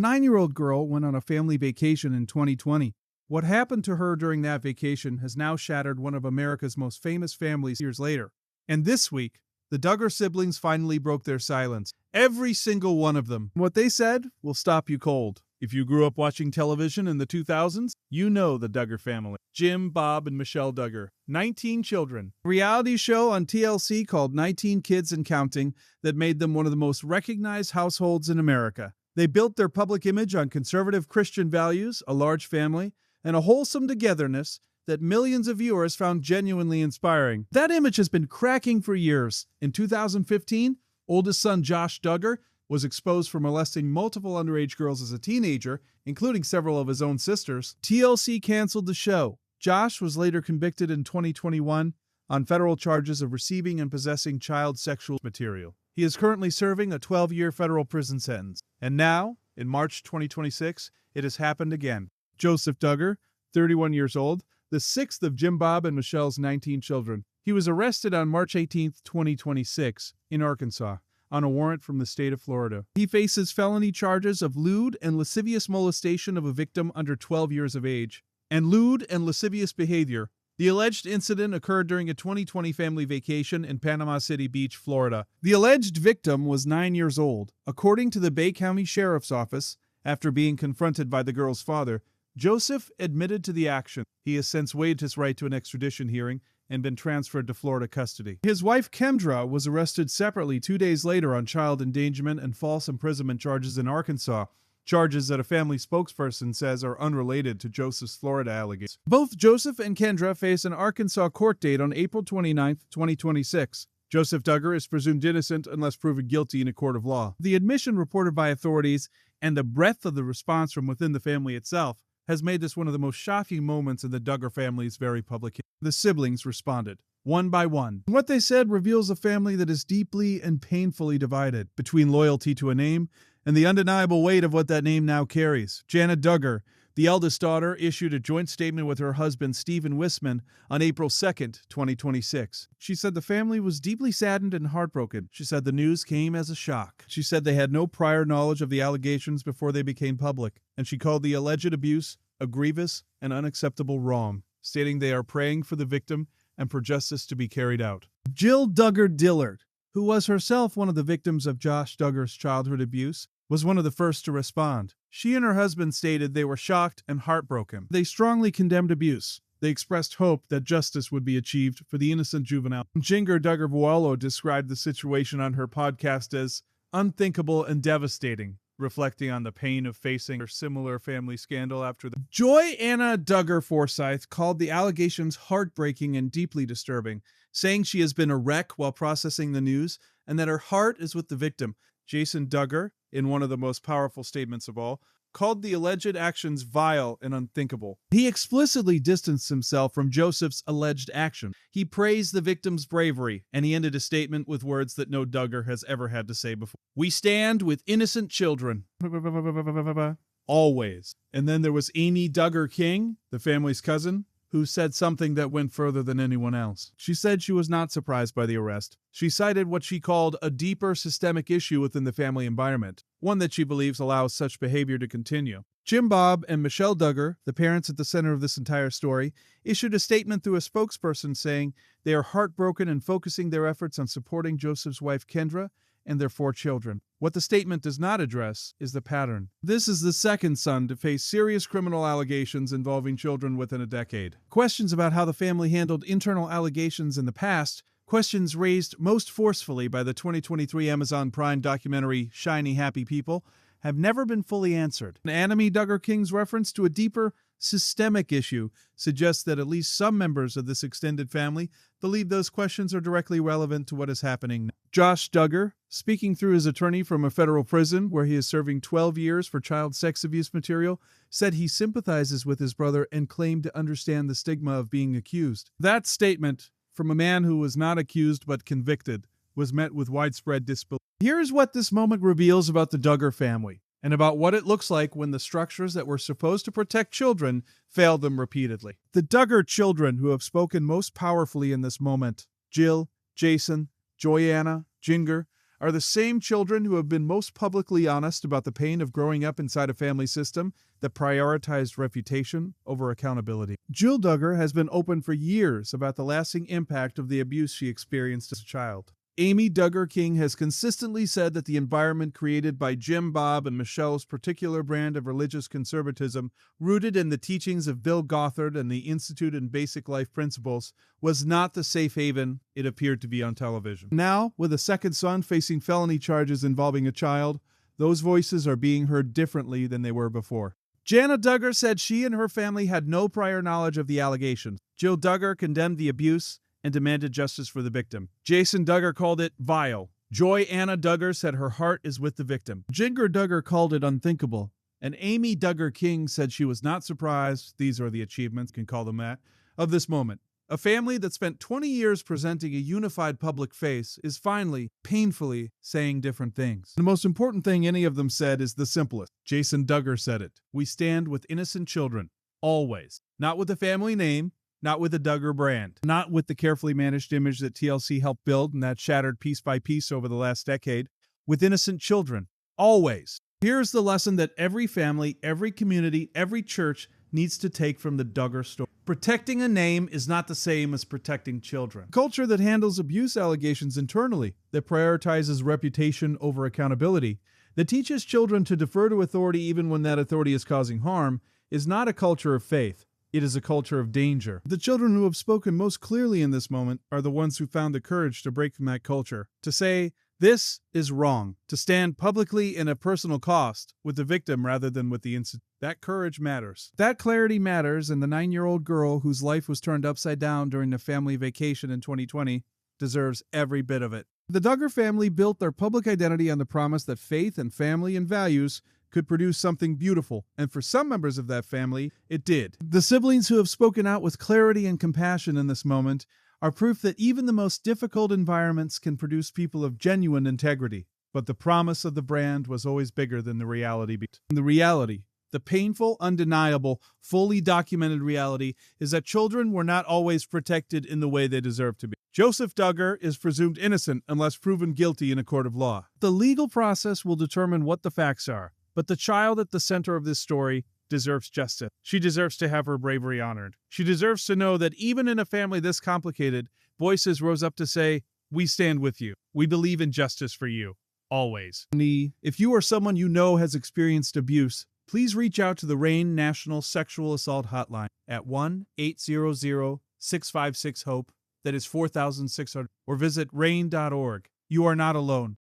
A 9-year-old girl went on a family vacation in 2020. What happened to her during that vacation has now shattered one of America's most famous families years later. And this week, the Duggar siblings finally broke their silence. Every single one of them. What they said will stop you cold. If you grew up watching television in the 2000s, you know the Duggar family. Jim, Bob, and Michelle Duggar. 19 children. A reality show on TLC called 19 Kids and Counting that made them one of the most recognized households in America. They built their public image on conservative Christian values, a large family, and a wholesome togetherness that millions of viewers found genuinely inspiring. That image has been cracking for years. In 2015, oldest son Josh Duggar was exposed for molesting multiple underage girls as a teenager, including several of his own sisters. TLC canceled the show. Josh was later convicted in 2021 on federal charges of receiving and possessing child sexual material. He is currently serving a 12-year federal prison sentence. And now, in March 2026, it has happened again. Joseph Duggar, 31 years old, the sixth of Jim, Bob, and Michelle's 19 children. He was arrested on March 18, 2026, in Arkansas, on a warrant from the state of Florida. He faces felony charges of lewd and lascivious molestation of a victim under 12 years of age, and lewd and lascivious behavior. The alleged incident occurred during a 2020 family vacation in Panama City Beach, Florida. The alleged victim was 9 years old. According to the Bay County Sheriff's Office, after being confronted by the girl's father, Joseph admitted to the action. He has since waived his right to an extradition hearing and been transferred to Florida custody. His wife, Kendra, was arrested separately 2 days later on child endangerment and false imprisonment charges in Arkansas, charges that a family spokesperson says are unrelated to Joseph's Florida allegations. Both Joseph and Kendra face an Arkansas court date on April 29, 2026. Joseph Duggar is presumed innocent unless proven guilty in a court of law. The admission reported by authorities and the breadth of the response from within the family itself has made this one of the most shocking moments in the Duggar family's very public history. The siblings responded, one by one. What they said reveals a family that is deeply and painfully divided between loyalty to a name and the undeniable weight of what that name now carries. Jana Duggar, the eldest daughter, issued a joint statement with her husband, Stephen Wisman, on April 2nd, 2026. She said the family was deeply saddened and heartbroken. She said the news came as a shock. She said they had no prior knowledge of the allegations before they became public, and she called the alleged abuse a grievous and unacceptable wrong, stating they are praying for the victim and for justice to be carried out. Jill Duggar Dillard, who was herself one of the victims of Josh Duggar's childhood abuse, was one of the first to respond. She and her husband stated they were shocked and heartbroken. They strongly condemned abuse. They expressed hope that justice would be achieved for the innocent juvenile. Jinger Duggar Vuolo described the situation on her podcast as unthinkable and devastating, reflecting on the pain of facing a similar family scandal after the Jana Duggar Forsyth called the allegations heartbreaking and deeply disturbing, saying she has been a wreck while processing the news and that her heart is with the victim. Jason Duggar, in one of the most powerful statements of all, called the alleged actions vile and unthinkable. He explicitly distanced himself from Joseph's alleged action. He praised the victim's bravery, and he ended a statement with words that no Duggar has ever had to say before. "We stand with innocent children." Always. And then there was Amy Duggar King, the family's cousin, who said something that went further than anyone else. She said she was not surprised by the arrest. She cited what she called a deeper systemic issue within the family environment, one that she believes allows such behavior to continue. Jim, Bob, and Michelle Duggar, the parents at the center of this entire story, issued a statement through a spokesperson saying they are heartbroken and focusing their efforts on supporting Joseph's wife Kendra and their 4 children. What the statement does not address is the pattern. This is the second son to face serious criminal allegations involving children within a decade. Questions about how the family handled internal allegations in the past, questions raised most forcefully by the 2023 Amazon Prime documentary Shiny Happy People, have never been fully answered. Amy Duggar King's reference to a deeper systemic issue suggests that at least some members of this extended family believe those questions are directly relevant to what is happening now. Josh Duggar, speaking through his attorney from a federal prison where he is serving 12 years for child sex abuse material, said he sympathizes with his brother and claimed to understand the stigma of being accused. That statement, from a man who was not accused but convicted, was met with widespread disbelief. Here's what this moment reveals about the Duggar family, and about what it looks like when the structures that were supposed to protect children fail them repeatedly. The Duggar children who have spoken most powerfully in this moment, Jill, Jason, Joyanna, Jinger, are the same children who have been most publicly honest about the pain of growing up inside a family system that prioritized reputation over accountability. Jill Duggar has been open for years about the lasting impact of the abuse she experienced as a child. Amy Duggar King has consistently said that the environment created by Jim, Bob, and Michelle's particular brand of religious conservatism, rooted in the teachings of Bill Gothard and the Institute in Basic Life Principles, was not the safe haven it appeared to be on television. Now, with a second son facing felony charges involving a child, those voices are being heard differently than they were before. Jana Duggar said she and her family had no prior knowledge of the allegations. Jill Duggar condemned the abuse and demanded justice for the victim. Jason Duggar called it vile. Joy Anna Duggar said her heart is with the victim. Jinger Duggar called it unthinkable. And Amy Duggar King said she was not surprised, these are the achievements, can call them that, of this moment. A family that spent 20 years presenting a unified public face is finally, painfully, saying different things. The most important thing any of them said is the simplest. Jason Duggar said it. We stand with innocent children. Always. Not with a family name, not with the Duggar brand, not with the carefully managed image that TLC helped build and that shattered piece by piece over the last decade, with innocent children. Always. Here's the lesson that every family, every community, every church needs to take from the Duggar story. Protecting a name is not the same as protecting children. A culture that handles abuse allegations internally, that prioritizes reputation over accountability, that teaches children to defer to authority even when that authority is causing harm, is not a culture of faith. It is a culture of danger. The children who have spoken most clearly in this moment are the ones who found the courage to break from that culture, to say, this is wrong, to stand publicly in a personal cost with the victim rather than with the incident. That courage matters. That clarity matters, and the 9-year-old girl whose life was turned upside down during the family vacation in 2020 deserves every bit of it. The Duggar family built their public identity on the promise that faith and family and values could produce something beautiful, and for some members of that family, it did. The siblings who have spoken out with clarity and compassion in this moment are proof that even the most difficult environments can produce people of genuine integrity. But the promise of the brand was always bigger than the reality. The reality, the painful, undeniable, fully documented reality, is that children were not always protected in the way they deserve to be. Joseph Duggar is presumed innocent unless proven guilty in a court of law. The legal process will determine what the facts are. But the child at the center of this story deserves justice. She deserves to have her bravery honored. She deserves to know that even in a family this complicated, voices rose up to say, we stand with you. We believe in justice for you. Always. If you or someone you know has experienced abuse, please reach out to the RAIN National Sexual Assault Hotline at 1-800-656-HOPE, that is 4600, or visit rain.org. You are not alone.